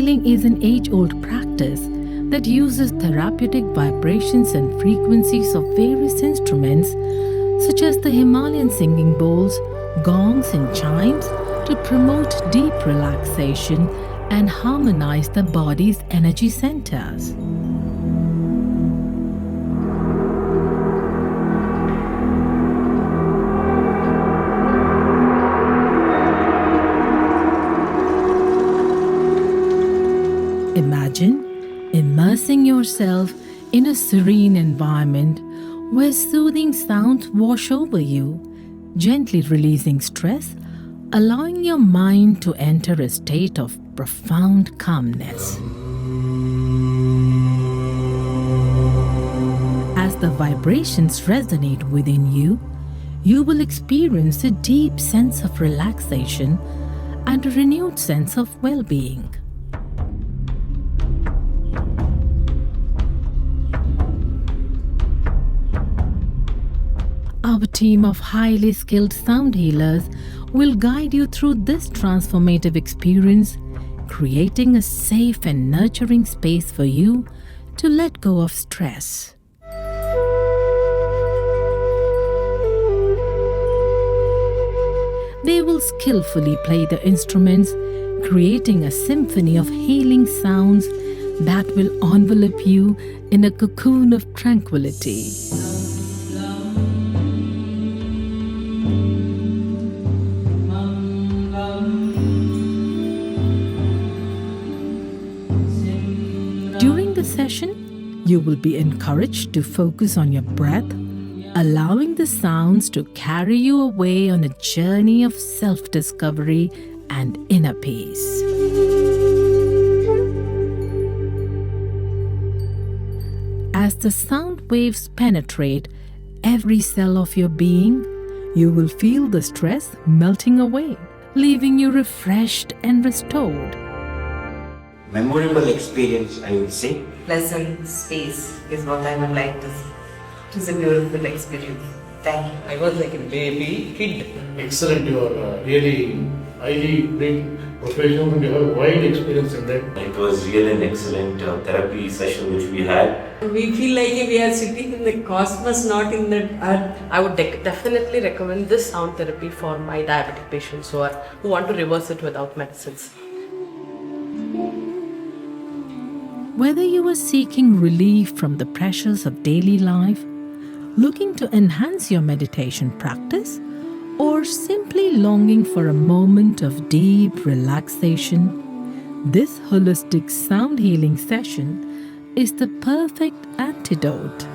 healing is an age-old practice that uses therapeutic vibrations and frequencies of various instruments such as the Himalayan singing bowls, gongs and chimes to promote deep relaxation and harmonize the body's energy centers. Imagine immersing yourself in a serene environment where soothing sounds wash over you, gently releasing stress, allowing your mind to enter a state of profound calmness. As the vibrations resonate within you, you will experience a deep sense of relaxation and a renewed sense of well-being. Our team of highly skilled sound healers will guide you through this transformative experience, creating a safe and nurturing space for you to let go of stress. They will skillfully play the instruments, creating a symphony of healing sounds that will envelop you in a cocoon of tranquility. During the session, you will be encouraged to focus on your breath, allowing the sounds to carry you away on a journey of self-discovery and inner peace. As the sound waves penetrate every cell of your being, you will feel the stress melting away, leaving you refreshed and restored. Memorable experience, I would say. Pleasant space is what I would like to say. It was a beautiful experience. Thank you. I was like a baby kid. Excellent, you are really highly trained professional and you have wide experience in that. It was really an excellent therapy session which we had. We feel like we are sitting in the cosmos, not in the earth. I would definitely recommend this sound therapy for my diabetic patients who want to reverse it without medicines. Whether you are seeking relief from the pressures of daily life, looking to enhance your meditation practice, or simply longing for a moment of deep relaxation, this holistic sound healing session is the perfect antidote.